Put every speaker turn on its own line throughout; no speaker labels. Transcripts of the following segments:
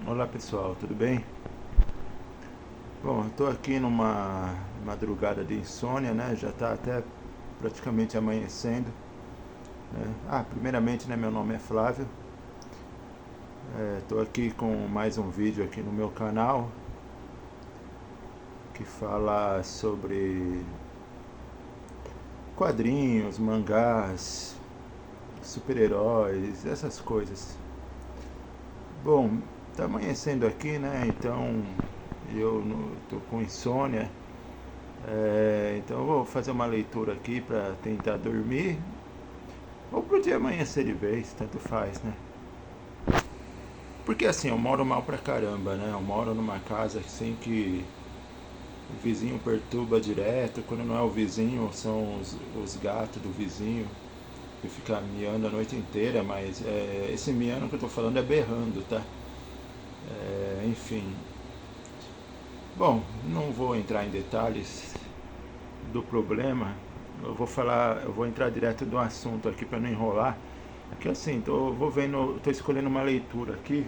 Olá pessoal, tudo bem? Bom, eu tô aqui numa madrugada de insônia, né? Já tá até praticamente amanhecendo, né? Primeiramente, né, meu nome é Flávio. Tô aqui com mais um vídeo aqui no meu canal que fala sobre quadrinhos, mangás, super-heróis, essas coisas. Bom, tá amanhecendo aqui, né? Então tô com insônia. Então eu vou fazer uma leitura aqui para tentar dormir. Ou pro dia amanhecer de vez, tanto faz, né? Porque assim, eu moro mal pra caramba, né? Eu moro numa casa assim que o vizinho perturba direto. Quando não é o vizinho, são os gatos do vizinho que ficam miando a noite inteira. Mas esse miando que eu tô falando é berrando, tá? Enfim. Bom, não vou entrar em detalhes do problema. Eu vou entrar direto do assunto aqui para não enrolar. Que assim, tô escolhendo uma leitura aqui.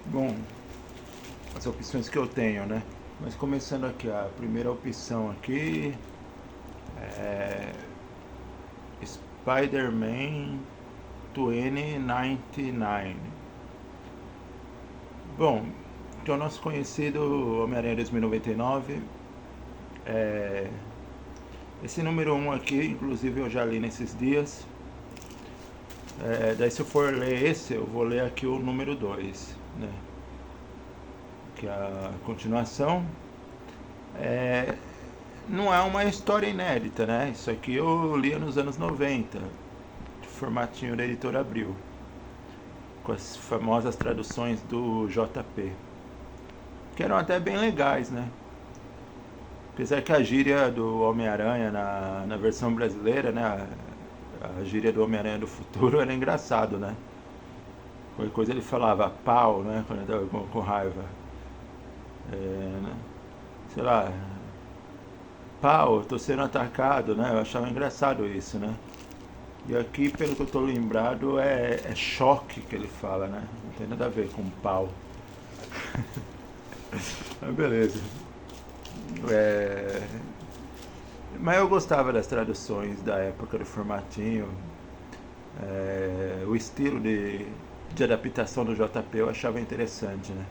Bom, as opções que eu tenho, né? Mas começando aqui, a primeira opção aqui é Spider-Man 2099. Bom, que é o nosso conhecido Homem-Aranha 2099. É, esse número um aqui, inclusive eu já li nesses dias. Daí se eu for ler esse, eu vou ler aqui o número 2, né? Que é a continuação. É, não é uma história inédita, né? Isso aqui eu lia nos anos 90, de formatinho da editora Abril, com as famosas traduções do JP, que eram até bem legais, né? Apesar que a gíria do Homem-Aranha na versão brasileira, né? A gíria do Homem-Aranha do futuro era engraçado, né? Qualquer coisa ele falava pau, né? Quando ele tava com raiva. Né? Sei lá, pau, eu tô sendo atacado, né? Eu achava engraçado isso, né? E aqui, pelo que eu tô lembrado, é choque que ele fala, né? Não tem nada a ver com pau. Mas beleza. É... Mas eu gostava das traduções da época do formatinho. O estilo de adaptação do JP eu achava interessante, né?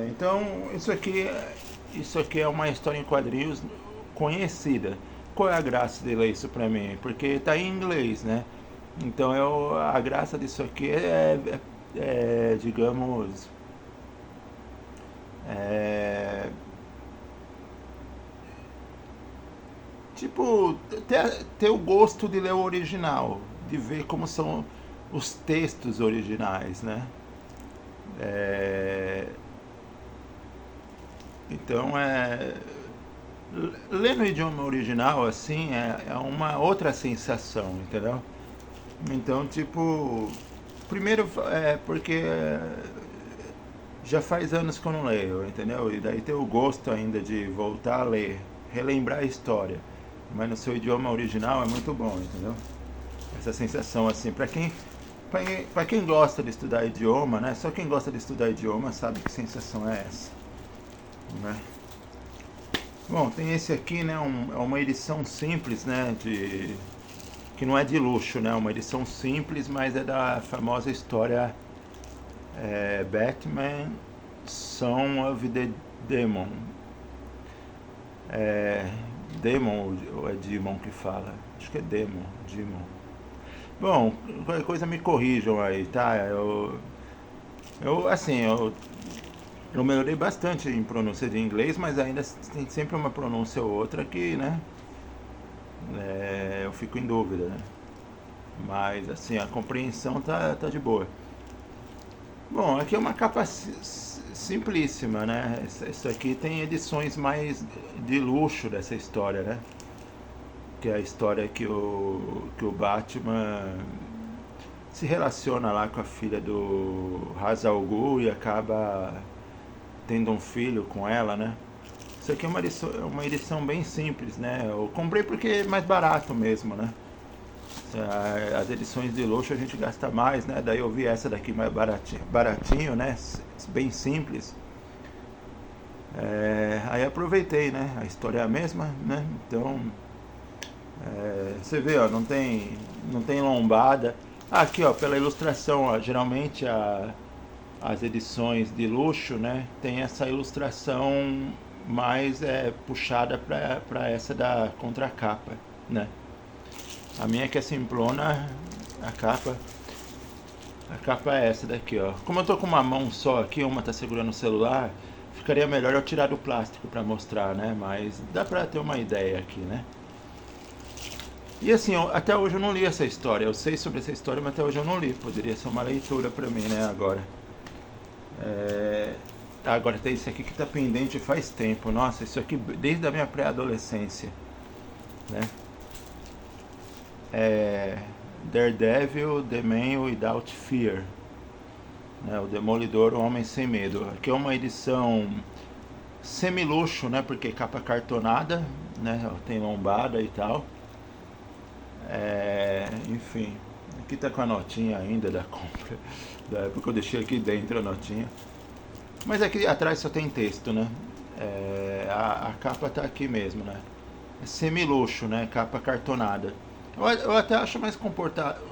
Então, isso aqui é uma história em quadrinhos conhecida. Qual é a graça de ler isso pra mim? Porque está em inglês, né? Então a graça disso aqui digamos, é, tipo, ter o gosto de ler o original, de ver como são os textos originais, né? É, então, ler no idioma original, assim, é uma outra sensação, entendeu? Então, tipo, primeiro é porque já faz anos que eu não leio, entendeu? E daí ter o gosto ainda de voltar a ler, relembrar a história, mas no seu idioma original é muito bom, entendeu? Essa sensação, assim, para quem gosta de estudar idioma, né? Só quem gosta de estudar idioma sabe que sensação é essa, né? Bom, tem esse aqui, né? É uma edição simples, né? Que não é de luxo, né? Uma edição simples, mas é da famosa história Batman Son of the Demon. É, Demon, ou é Demon que fala? Acho que é Demon. Bom, qualquer coisa me corrijam aí, tá? Assim, eu melhorei bastante em pronúncia de inglês, mas ainda tem sempre uma pronúncia ou outra que, né? Eu fico em dúvida, né? Mas, assim, a compreensão tá de boa. Bom, aqui é uma capa simplíssima, né? Isso aqui tem edições mais de luxo dessa história, né? Que é a história que o Batman se relaciona lá com a filha do Ra's al Ghul e acaba tendo um filho com ela, né? Isso aqui é uma edição bem simples, né? Eu comprei porque é mais barato mesmo, né? As edições de luxo a gente gasta mais, né? Daí eu vi essa daqui mais baratinho, né? Bem simples. Aí aproveitei, né? A história é a mesma, né? Então, você vê, ó, não tem lombada. Aqui, ó, pela ilustração, ó, geralmente as edições de luxo, né? Tem essa ilustração mais puxada para essa da contracapa, né? A minha que é simplona, a capa é essa daqui, ó. Como eu tô com uma mão só aqui, uma tá segurando o celular, ficaria melhor eu tirar do plástico para mostrar, né? Mas dá pra ter uma ideia aqui, né? E assim, até hoje eu não li essa história. Eu sei sobre essa história, mas até hoje eu não li. Poderia ser uma leitura pra mim, né? Agora tem esse aqui que tá pendente faz tempo. Nossa, isso aqui desde a minha pré-adolescência, né? Daredevil, The Man Without Fear, né? O Demolidor, o Homem Sem Medo. Aqui é uma edição semi-luxo, né? Porque capa cartonada, né? Tem lombada e tal. Enfim, aqui tá com a notinha ainda da compra, da época que eu deixei aqui dentro a notinha. Mas aqui atrás só tem texto, né? A capa tá aqui mesmo, né? É semi-luxo, né? Capa cartonada. Eu até acho mais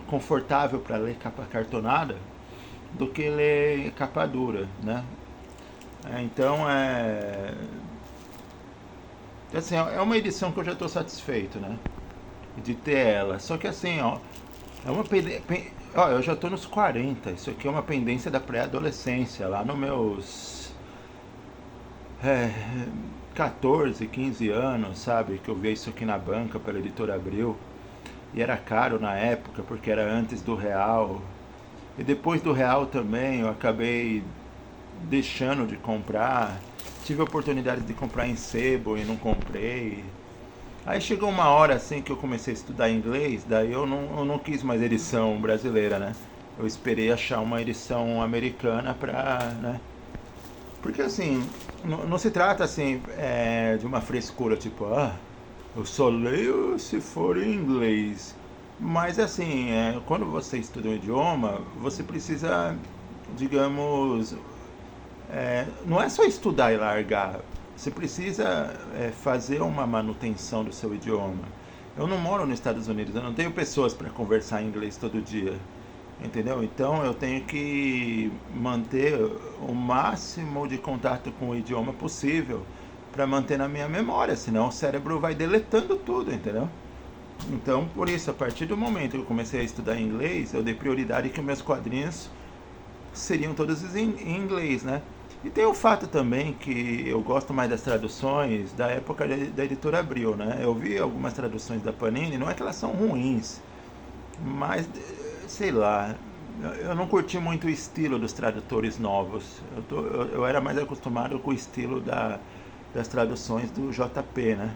confortável para ler capa cartonada do que ler capa dura, né? Então assim, é uma edição que eu já estou satisfeito, né? De ter ela. Só que assim, ó, é uma ó, eu já tô nos 40. Isso aqui é uma pendência da pré-adolescência, lá nos meus é, 14, 15 anos, sabe? Que eu vi isso aqui na banca pela Editora Abril. E era caro na época, porque era antes do real. E depois do real também eu acabei deixando de comprar. Tive a oportunidade de comprar em sebo e não comprei. Aí chegou uma hora assim que eu comecei a estudar inglês, daí eu não quis mais edição brasileira, né? Eu esperei achar uma edição americana né? Porque assim, não se trata assim de uma frescura, tipo, eu só leio se for em inglês. Mas assim, quando você estuda um idioma, você precisa, digamos, não é só estudar e largar. Você precisa fazer uma manutenção do seu idioma. Eu não moro nos Estados Unidos, eu não tenho pessoas para conversar em inglês todo dia. Entendeu? Então eu tenho que manter o máximo de contato com o idioma possível para manter na minha memória, senão o cérebro vai deletando tudo, entendeu? Então, por isso, a partir do momento que eu comecei a estudar inglês, eu dei prioridade que meus quadrinhos seriam todos em inglês, né? E tem o fato também que eu gosto mais das traduções da época da Editora Abril, né? Eu vi algumas traduções da Panini, não é que elas são ruins, mas sei lá, eu não curti muito o estilo dos tradutores novos. Eu era mais acostumado com o estilo das traduções do JP, né?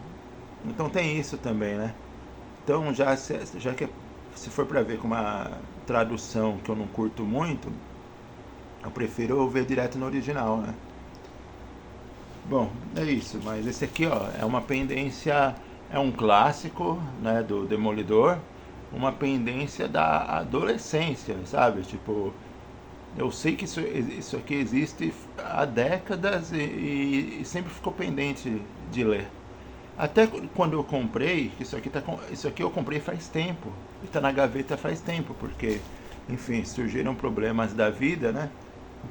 Então tem isso também, né? Então já que se for para ver com uma tradução que eu não curto muito, eu prefiro ver direto no original, né? Bom, é isso, mas esse aqui, ó, é uma pendência, é um clássico, né, do Demolidor, uma pendência da adolescência, sabe? Tipo, eu sei que isso aqui existe há décadas e sempre ficou pendente de ler. Até quando eu comprei, isso aqui eu comprei faz tempo, e tá na gaveta faz tempo, porque, enfim, surgiram problemas da vida, né?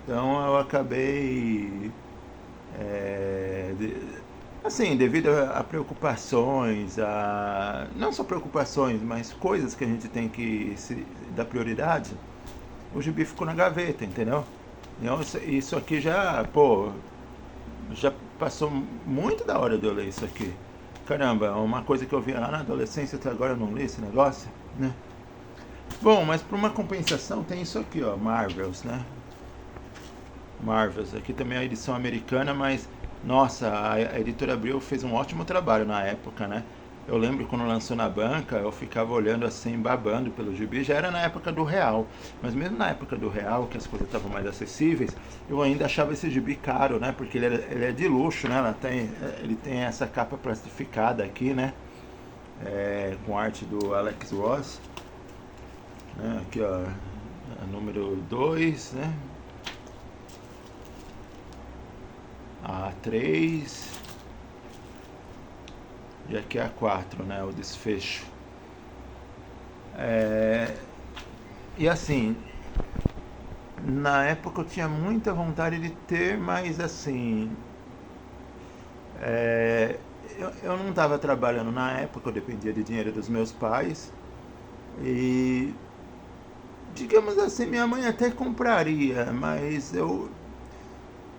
Então eu acabei assim, devido a preocupações, não só preocupações, mas coisas que a gente tem que dar prioridade, o gibi ficou na gaveta, entendeu? Então, isso aqui já passou muito da hora de eu ler isso aqui. Caramba, uma coisa que eu via lá na adolescência, até agora eu não li esse negócio, né? Bom, mas por uma compensação tem isso aqui, ó, Marvels, né? Marvels, aqui também é a edição americana, mas nossa, a Editora Abril fez um ótimo trabalho na época, né? Eu lembro quando lançou na banca, eu ficava olhando assim, babando pelo gibi. Já era na época do real, mas mesmo na época do real, que as coisas estavam mais acessíveis, eu ainda achava esse gibi caro, né? Porque ele é de luxo, né? Ele tem essa capa plastificada aqui, né? Com arte do Alex Ross. né? Aqui, ó, a número 2, né? A 3 e aqui a 4, né? O desfecho. E assim, na época eu tinha muita vontade de ter, mas assim, é, eu não estava trabalhando na época, eu dependia de dinheiro dos meus pais. E digamos assim, minha mãe até compraria, mas eu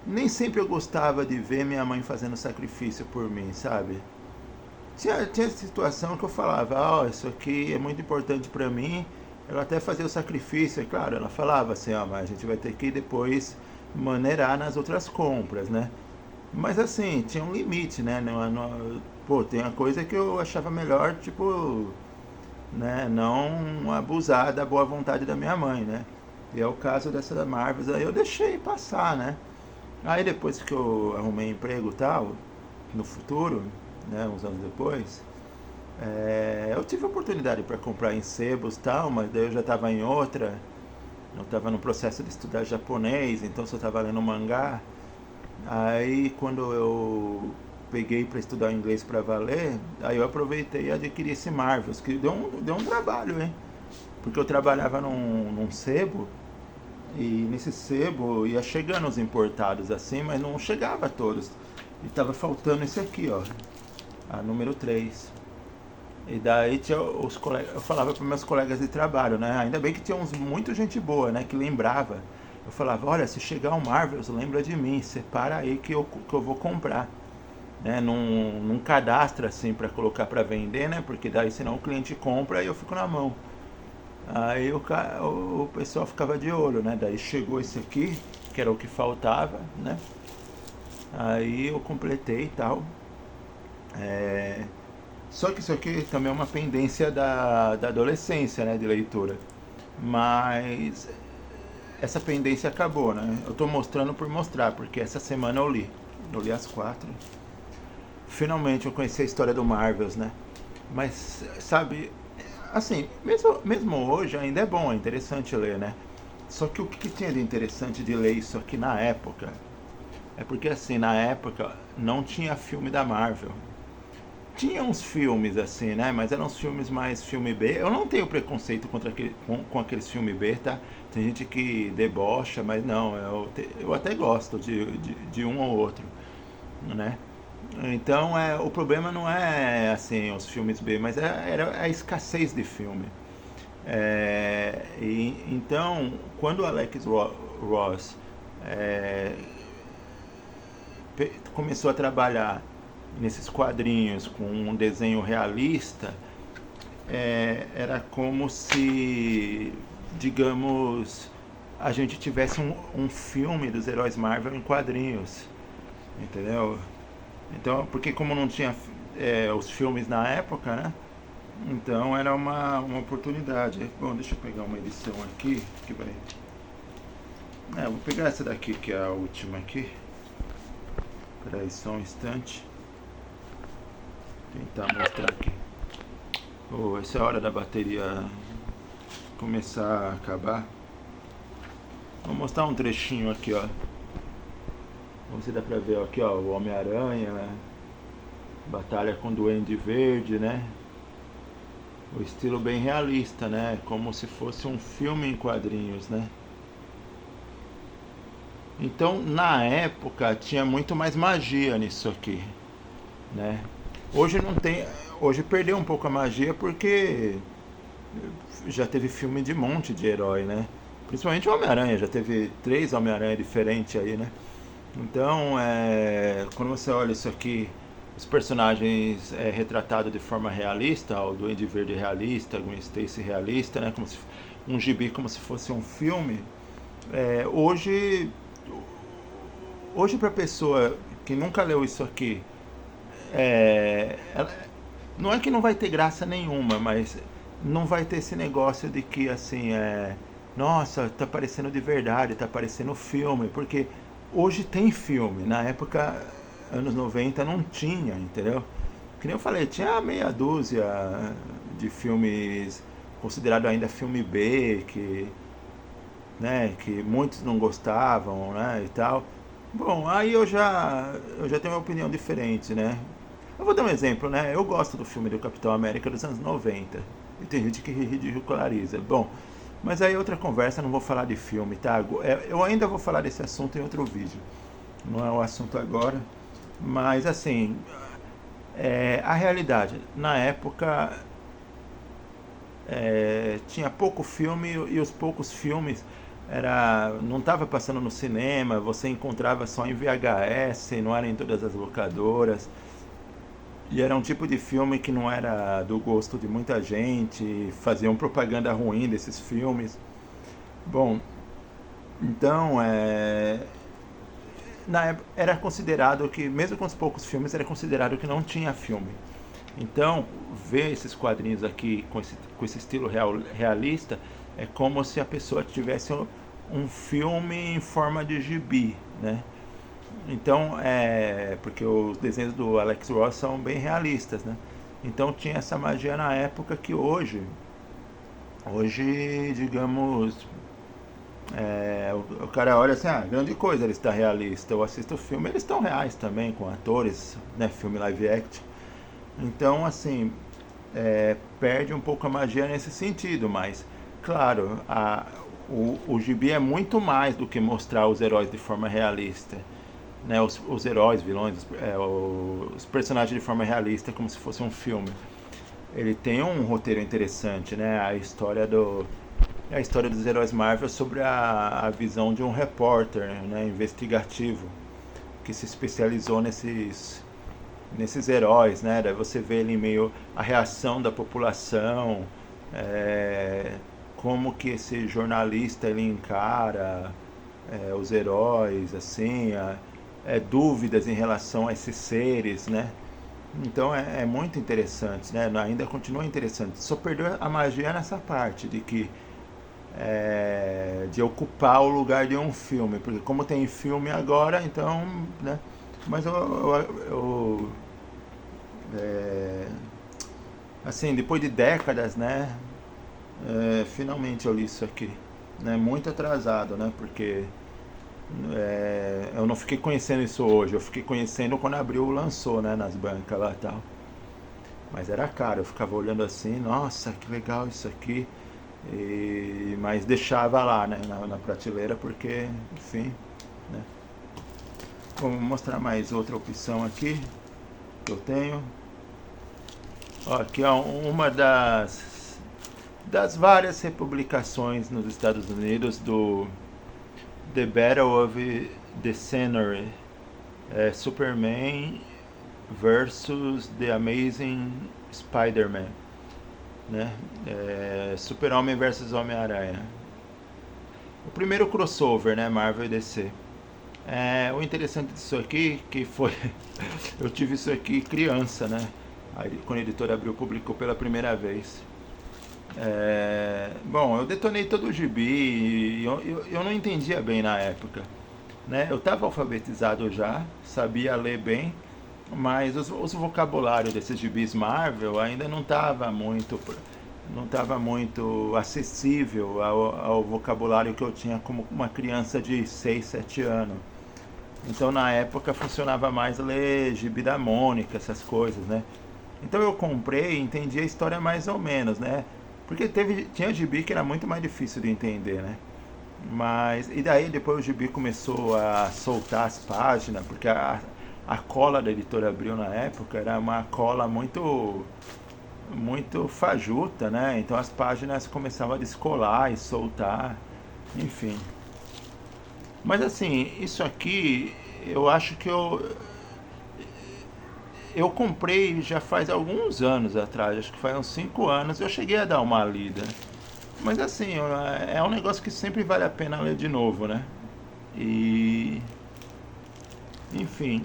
nem sempre eu gostava de ver minha mãe fazendo sacrifício por mim, sabe? Tinha situação que eu falava, ó, isso aqui é muito importante pra mim. Ela até fazia o sacrifício, é claro, ela falava assim, ó, mas a gente vai ter que depois maneirar nas outras compras, né? Mas assim, tinha um limite, né? Pô, tem uma coisa que eu achava melhor, tipo, né, não abusar da boa vontade da minha mãe, né? E é o caso dessa da Marvel, aí eu deixei passar, né? Aí depois que eu arrumei emprego e tal, no futuro, né, uns anos depois, eu tive oportunidade para comprar em sebos e tal, mas daí eu já estava em outra, eu estava no processo de estudar japonês, então só estava lendo mangá. Aí quando eu peguei para estudar inglês para valer, aí eu aproveitei e adquiri esse Marvels, que deu um trabalho, hein? Porque eu trabalhava num sebo, e nesse sebo ia chegando os importados assim, mas não chegava todos. E tava faltando esse aqui, ó, a número 3. E daí tinha os colegas, eu falava para meus colegas de trabalho, né? Ainda bem que tinha uns muito gente boa, né? Que lembrava. Eu falava, olha, se chegar o Marvels, lembra de mim, separa aí que eu vou comprar. Né? Não cadastra assim para colocar para vender, né? Porque daí senão o cliente compra e eu fico na mão. Aí o pessoal ficava de olho, né? Daí chegou esse aqui, que era o que faltava, né? Aí eu completei e tal. É, Só que isso aqui também é uma pendência da adolescência, né? De leitura. Mas essa pendência acabou, né? Eu tô mostrando por mostrar, porque essa semana eu li. Eu li as 4. Finalmente eu conheci a história do Marvels, né? Mas, sabe, assim, mesmo hoje ainda é bom, é interessante ler, né? Só que o que tinha de interessante de ler isso aqui na época é porque, assim, na época não tinha filme da Marvel. Tinha uns filmes, assim, né? Mas eram uns filmes mais filme B. Eu não tenho preconceito com aqueles filmes B, tá? Tem gente que debocha, mas não, eu até gosto de um ou outro, né? Então, o problema não é, assim, os filmes B, mas era a escassez de filme. Então, quando o Alex Ross é, começou a trabalhar nesses quadrinhos com um desenho realista, era como se, digamos, a gente tivesse um filme dos heróis Marvel em quadrinhos, entendeu? Então, porque como não tinha os filmes na época, né? Então era uma oportunidade. Bom, deixa eu pegar uma edição aqui que vai. Vou pegar essa daqui que é a última aqui. Peraí, só um instante. Tentar mostrar aqui. Essa é a hora da bateria começar a acabar. Vou mostrar um trechinho aqui, ó. Vamos ver se dá pra ver aqui, ó, o Homem-Aranha, batalha com o Duende Verde, né? O estilo bem realista, né? Como se fosse um filme em quadrinhos, né? Então, na época, tinha muito mais magia nisso aqui, né? Hoje não tem, hoje perdeu um pouco a magia porque já teve filme de monte de herói, né? Principalmente o Homem-Aranha, já teve 3 Homem-Aranha diferentes aí, né? Então, quando você olha isso aqui, os personagens retratados de forma realista, o Duende Verde realista, Gwen Stacy realista, né? Como se, um gibi como se fosse um filme. Hoje, para pessoa que nunca leu isso aqui, ela, não é que não vai ter graça nenhuma, mas não vai ter esse negócio de que assim nossa, tá parecendo de verdade, tá parecendo filme, porque hoje tem filme, na época anos 90 não tinha, entendeu? Que nem eu falei, tinha meia dúzia de filmes considerado ainda filme B, que, né, que muitos não gostavam, né, e tal. Bom, aí eu já tenho uma opinião diferente, né? Eu vou dar um exemplo, né? Eu gosto do filme do Capitão América dos anos 90. E tem gente que ridiculariza. Bom, mas aí outra conversa, não vou falar de filme, tá? Eu ainda vou falar desse assunto em outro vídeo. Não é o assunto agora. Mas assim, a realidade, na época tinha pouco filme e os poucos filmes não estava passando no cinema, você encontrava só em VHS, não era em todas as locadoras. E era um tipo de filme que não era do gosto de muita gente, faziam propaganda ruim desses filmes. Bom, então na época era considerado que, mesmo com os poucos filmes, era considerado que não tinha filme. Então, ver esses quadrinhos aqui com esse estilo realista é como se a pessoa tivesse um filme em forma de gibi, né? Então, porque os desenhos do Alex Ross são bem realistas, né? Então tinha essa magia na época que hoje, digamos, o cara olha assim, grande coisa, ele está realista. Eu assisto o filme, eles estão reais também, com atores, né? Filme live action. Então, assim, perde um pouco a magia nesse sentido, mas, claro, o gibi é muito mais do que mostrar os heróis de forma realista, né? Os heróis, vilões, os personagens de forma realista, como se fosse um filme. Ele tem um roteiro interessante, né? A história dos heróis Marvel sobre a visão de um repórter, né? Investigativo, que se especializou nesses heróis, né? Daí você vê ali meio a reação da população, como que esse jornalista ele encara os heróis, assim, dúvidas em relação a esses seres, né? Então é muito interessante, né? Ainda continua interessante. Só perdeu a magia nessa parte de ocupar o lugar de um filme, porque como tem filme agora, então, né? Mas assim, depois de décadas, né? Finalmente eu li isso aqui, né? Muito atrasado, né? Porque eu não fiquei conhecendo isso hoje, eu fiquei conhecendo quando a Abril lançou, né? Nas bancas lá e tal. Mas era caro, eu ficava olhando assim, nossa, que legal isso aqui. Mas deixava lá, né? Na prateleira, porque, enfim, né? Vou mostrar mais outra opção aqui que eu tenho. Ó, aqui é uma das várias republicações nos Estados Unidos do The Battle of the Scenery, Superman versus The Amazing Spider-Man, né? Super-Homem versus Homem-Aranha. O primeiro crossover, né? Marvel e DC. O interessante disso aqui que foi eu tive isso aqui criança, né? Aí, quando a editora Abril publicou pela primeira vez. Bom, eu detonei todo o gibi e eu não entendia bem na época, né? Eu estava alfabetizado já, sabia ler bem, mas os vocabulários desses gibis Marvel ainda não estava muito acessível ao vocabulário que eu tinha como uma criança de 6 7 anos. Então na época funcionava mais ler gibi da Mônica, essas coisas, né? Então eu comprei e entendi a história mais ou menos, né? Porque tinha gibi que era muito mais difícil de entender, né? E daí depois o gibi começou a soltar as páginas, porque a cola da editora Abril na época era uma cola muito muito fajuta, né? Então as páginas começavam a descolar e soltar, enfim. Mas assim, isso aqui eu acho que eu comprei já faz alguns anos atrás, acho que faz uns 5 anos, eu cheguei a dar uma lida. Mas assim, é um negócio que sempre vale a pena ler de novo, né? E enfim,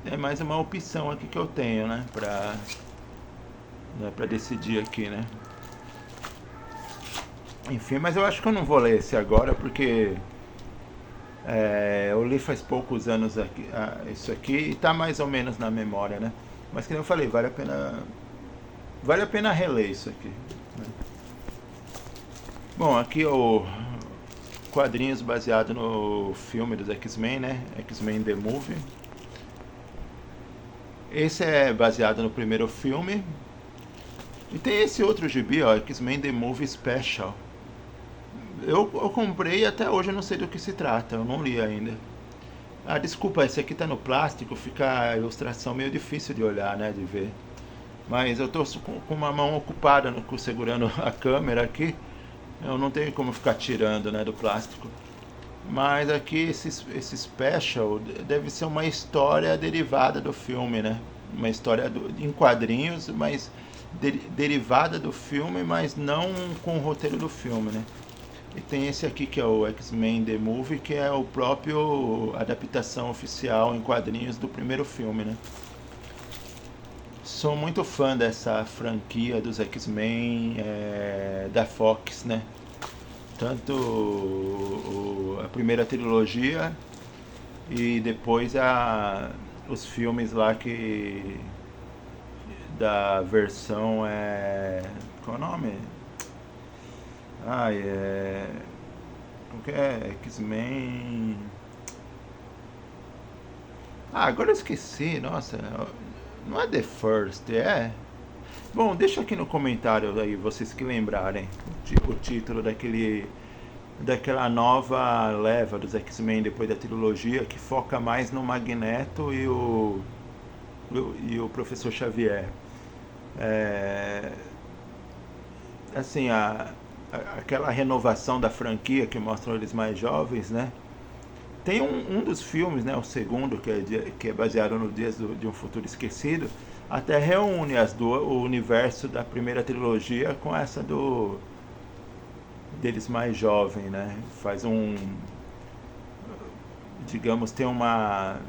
é mais uma opção aqui que eu tenho, né, pra decidir aqui, né? Enfim, mas eu acho que eu não vou ler esse agora porque eu li faz poucos anos isso aqui e tá mais ou menos na memória, né? Mas como eu falei, vale a pena reler isso aqui, né? Bom, aqui o quadrinhos baseado no filme dos X-Men, né? X-Men The Movie. Esse é baseado no primeiro filme. E tem esse outro gibi, ó, X-Men The Movie Special. Eu comprei e até hoje eu não sei do que se trata, eu não li ainda. Ah, desculpa, esse aqui tá no plástico, fica a ilustração meio difícil de olhar, né, de ver. Mas eu tô com uma mão ocupada segurando a câmera aqui, eu não tenho como ficar tirando, né, do plástico. Mas aqui esse special deve ser uma história derivada do filme, né? Uma história em quadrinhos, mas derivada do filme, mas não com o roteiro do filme, né? E tem esse aqui que é o X-Men The Movie, que é o próprio adaptação oficial em quadrinhos do primeiro filme, né? Sou muito fã dessa franquia dos X-Men da Fox, né? Tanto a primeira trilogia e depois os filmes lá que da versão qual é o nome? Como que é? X-Men. Agora eu esqueci, nossa. Não é The First, é? Bom, deixa aqui no comentário aí, vocês que lembrarem o título daquela nova leva dos X-Men depois da trilogia, que foca mais no Magneto e o Professor Xavier. Assim, aquela renovação da franquia que mostra eles mais jovens, né? Tem um dos filmes, né, o segundo, que é baseado no Dias de um Futuro Esquecido, até reúne o universo da primeira trilogia com essa deles mais jovem, né? Faz digamos, tem uma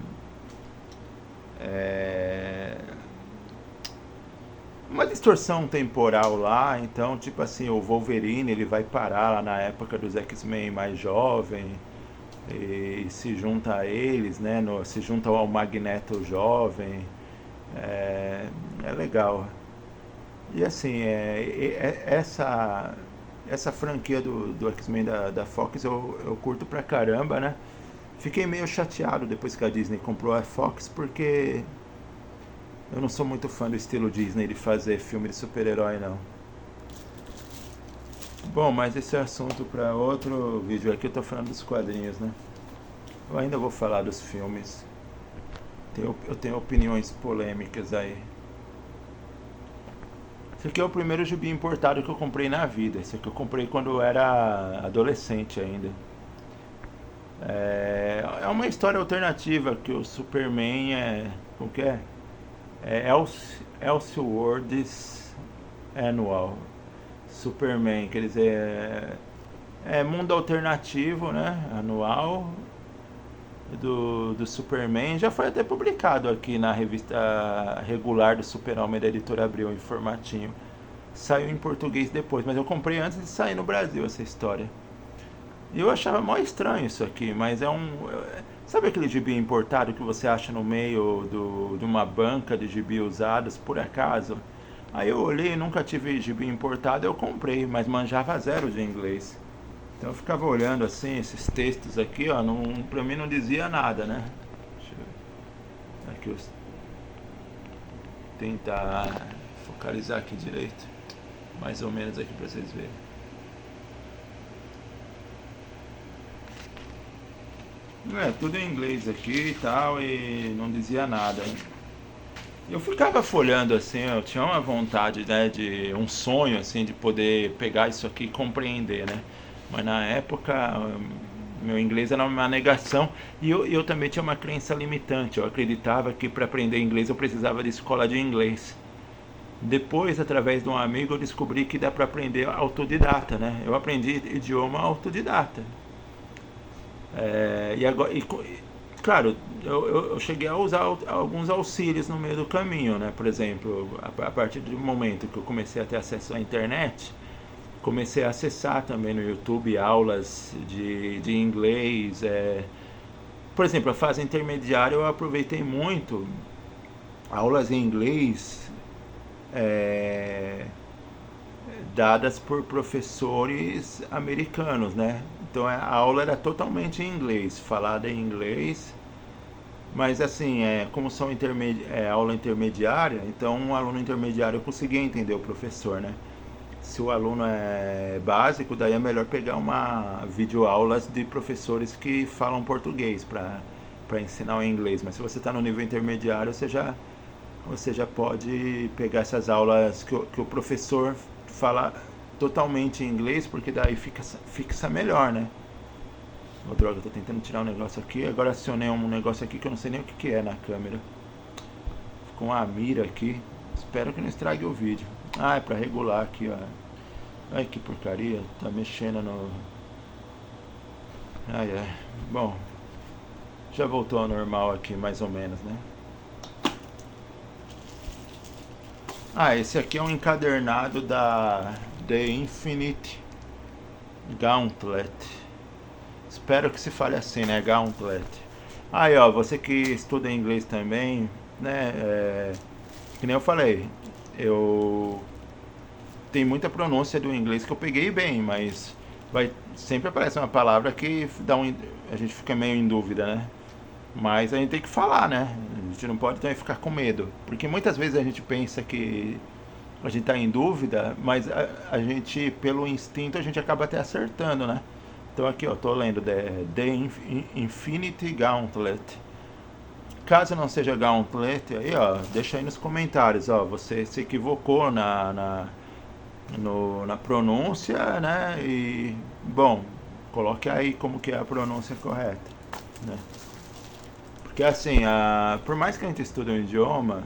distorção temporal lá, então, tipo assim, o Wolverine, ele vai parar lá na época dos X-Men mais jovem e se junta a eles, né? Se junta ao Magneto jovem. É legal. E assim, essa franquia do X-Men da Fox eu curto pra caramba, né? Fiquei meio chateado depois que a Disney comprou a Fox, porque eu não sou muito fã do estilo Disney de fazer filme de super-herói, não. Bom, mas esse é assunto para outro vídeo. Aqui eu tô falando dos quadrinhos, né? Eu ainda vou falar dos filmes. Eu tenho opiniões polêmicas aí. Esse aqui é o primeiro gibi importado que eu comprei na vida. Esse aqui eu comprei quando eu era adolescente ainda. É uma história alternativa que o Superman como que é? Elseworlds Annual. Superman, quer dizer, mundo alternativo, né? Anual do Superman. Já foi até publicado aqui na revista regular do Super-Homem da Editora Abril, em formatinho. Saiu em português depois, mas eu comprei antes de sair no Brasil essa história. E eu achava mó estranho isso aqui, mas sabe aquele gibi importado que você acha no meio de uma banca de gibi usados, por acaso? Aí eu olhei, nunca tive gibi importado, eu comprei, mas manjava zero de inglês. Então eu ficava olhando assim, esses textos aqui, ó, pra mim não dizia nada, né? Deixa eu ver. Aqui eu tentar focalizar aqui direito. Mais ou menos aqui pra vocês verem. Tudo em inglês aqui e tal, e não dizia nada. Eu ficava folhando assim, eu tinha uma vontade, né, um sonho assim de poder pegar isso aqui e compreender, né? Mas na época meu inglês era uma negação e eu também tinha uma crença limitante. Eu acreditava que para aprender inglês eu precisava de escola de inglês. Depois, através de um amigo, eu descobri que dá para aprender autodidata, né? Eu aprendi idioma autodidata. E agora, claro, eu cheguei a usar alguns auxílios no meio do caminho, né? Por exemplo, a partir do momento que eu comecei a ter acesso à internet, comecei a acessar também no YouTube aulas de inglês. Por exemplo, a fase intermediária eu aproveitei muito aulas em inglês dadas por professores americanos, né? Então a aula era totalmente em inglês, falada em inglês, mas assim, como são aula intermediária, então um aluno intermediário conseguia entender o professor, né? Se o aluno é básico, daí é melhor pegar uma videoaulas de professores que falam português para ensinar o inglês. Mas se você está no nível intermediário, você já pode pegar essas aulas que o professor fala totalmente em inglês, porque daí fixa melhor, né? Ô, droga, eu tô tentando tirar um negócio aqui. Agora acionei um negócio aqui que eu não sei nem o que é na câmera. Ficou uma mira aqui. Espero que não estrague o vídeo. Ah, é pra regular aqui, ó. Ai, que porcaria. Tá mexendo no... Ai, ai. Bom, já voltou ao normal aqui, mais ou menos, né? Ah, esse aqui é um encadernado da The Infinite Gauntlet. Espero que se fale assim, né? Gauntlet. Aí, ó, você que estuda inglês também, né? Que nem eu falei, eu tem muita pronúncia do inglês que eu peguei bem, mas sempre aparece uma palavra que a gente fica meio em dúvida, né? Mas a gente tem que falar, né? A gente não pode também ficar com medo, porque muitas vezes a gente pensa que a gente está em dúvida, mas a gente, pelo instinto, a gente acaba até acertando, né? Então aqui, ó, tô lendo The Infinity Gauntlet. Caso não seja Gauntlet, aí, ó, deixa aí nos comentários, ó, você se equivocou na pronúncia, né? E, bom, coloque aí como que é a pronúncia correta, né? Porque assim, por mais que a gente estude um idioma,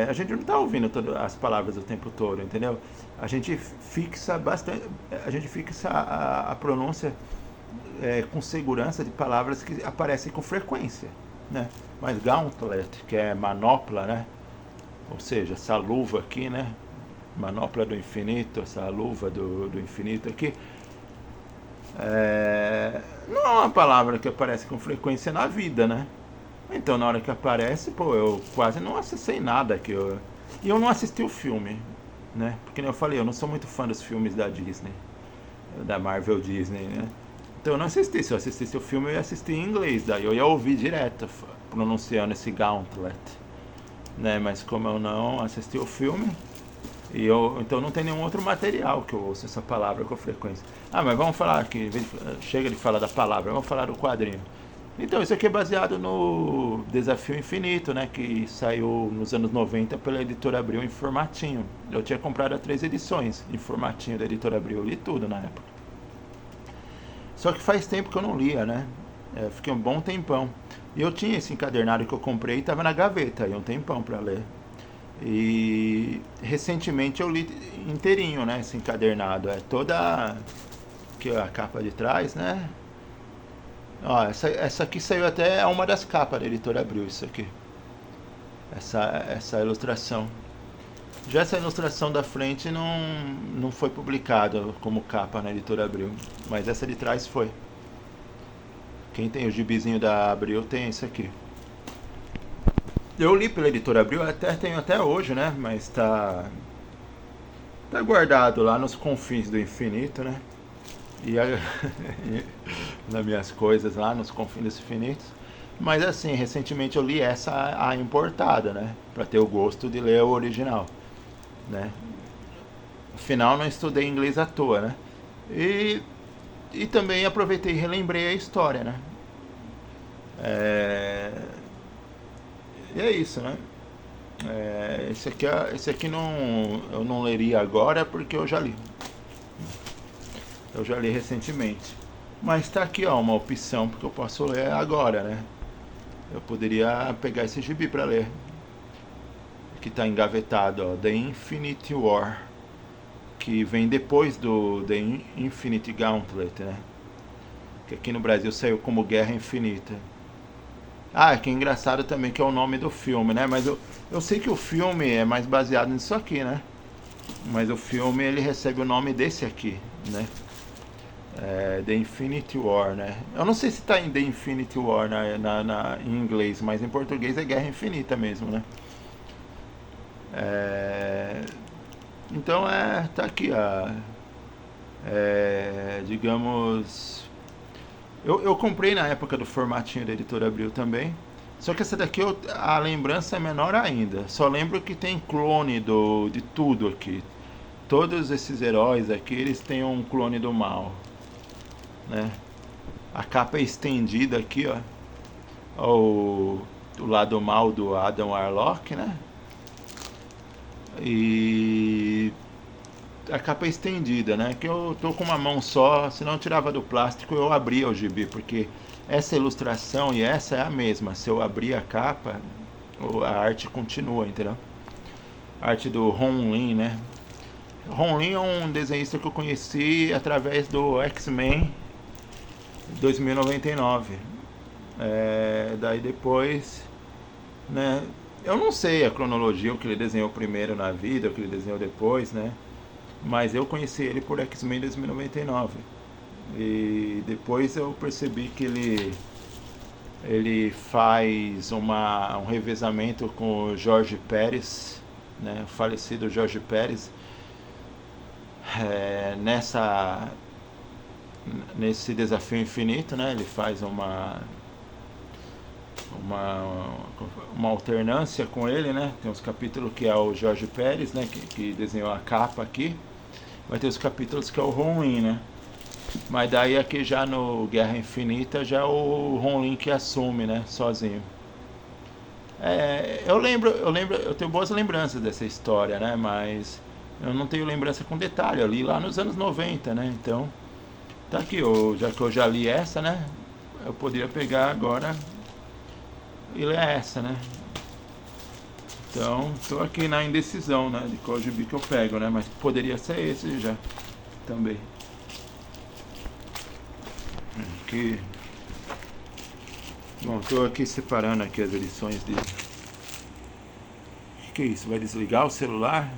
a gente não está ouvindo todas as palavras o tempo todo, entendeu? A gente fixa bastante, a gente fixa a pronúncia com segurança de palavras que aparecem com frequência, né? Mas gauntlet, que é manopla, né? Ou seja, essa luva aqui, né? Manopla do infinito, essa luva do infinito aqui, não é uma palavra que aparece com frequência na vida, né? Então, na hora que aparece, pô, eu quase não acessei nada aqui. E eu não assisti o filme, né? Porque, como eu falei, eu não sou muito fã dos filmes da Disney, da Marvel Disney, né? Então, eu não assisti. Se eu assistisse o filme, eu ia assistir em inglês. Daí eu ia ouvir direto, pronunciando esse Gauntlet, né? Mas como eu não assisti o filme, então não tem nenhum outro material que eu ouça essa palavra com frequência. Ah, mas vamos falar aqui, chega de falar da palavra, vamos falar do quadrinho. Então, isso aqui é baseado no Desafio Infinito, né? Que saiu nos anos 90 pela Editora Abril em formatinho. Eu tinha comprado 3 edições em formatinho da Editora Abril, eu li tudo na época. Só que faz tempo que eu não lia, né? Fiquei um bom tempão. E eu tinha esse encadernado que eu comprei e estava na gaveta aí um tempão para ler. E recentemente eu li inteirinho, né? Esse encadernado. É toda aqui, ó, a capa de trás, né? Ó, essa aqui saiu até uma das capas da Editora Abril, isso aqui. Essa ilustração. Já essa ilustração da frente não foi publicada como capa na Editora Abril, mas essa de trás foi. Quem tem o gibizinho da Abril tem isso aqui. Eu li pela Editora Abril, tenho até hoje, né? Mas tá guardado lá nos confins do infinito, né? E nas minhas coisas lá nos confins dos infinitos. Mas assim, recentemente eu li a importada, né? Pra ter o gosto de ler o original, né? Afinal, não estudei inglês à toa, né? E também aproveitei e relembrei a história, né? E é isso, né? Esse aqui eu não leria agora porque eu já li. Eu já li recentemente. Mas tá aqui, ó, uma opção porque eu posso ler agora, né? Eu poderia pegar esse gibi para ler. Que tá engavetado, ó, The Infinite War, que vem depois do The Infinite Gauntlet, né? Que aqui no Brasil saiu como Guerra Infinita. Ah, que engraçado também que é o nome do filme, né? Mas eu sei que o filme é mais baseado nisso aqui, né? Mas o filme ele recebe o nome desse aqui, né? The Infinity War, né? Eu não sei se tá em The Infinity War em inglês, mas em português é Guerra Infinita mesmo, né? Então tá aqui, digamos, eu comprei na época do formatinho da Editora Abril também. Só que essa daqui a lembrança é menor ainda. Só lembro que tem clone de tudo aqui. Todos esses heróis aqui, eles têm um clone do mal, né? A capa é estendida aqui, ó. O lado mal do Adam Warlock, né? E a capa é estendida, né? Que eu tô com uma mão só, se não eu tirava do plástico eu abria o gibi, porque essa ilustração e essa é a mesma. Se eu abrir a capa, a arte continua, entendeu? A arte do Ron Lim, né? Ron Lim é um desenhista que eu conheci através do X-Men 2099. Daí depois, né? Eu não sei a cronologia, o que ele desenhou primeiro na vida, o que ele desenhou depois, né? Mas eu conheci ele por X-Men 2099. E depois eu percebi que ele faz um revezamento com o Jorge Pérez, né? O falecido Jorge Pérez, nesse desafio infinito, né? Ele faz uma, uma alternância com ele, né? Tem uns capítulos que é o Jorge Pérez, né? Que desenhou a capa aqui. Vai ter os capítulos que é o Ron Lim, né? Mas daí aqui já no Guerra Infinita já é o Ron Lim que assume, né? Sozinho. Eu tenho boas lembranças dessa história, né? Mas eu não tenho lembrança com detalhe. Eu li lá nos anos 90, né? Então, tá aqui, já que eu já li essa, né? Eu poderia pegar agora e ler essa, né? Então, tô aqui na indecisão, né? De qual gibi que eu pego, né? Mas poderia ser esse já também. Aqui. Bom, tô aqui separando aqui as edições de. O que é isso? Vai desligar o celular?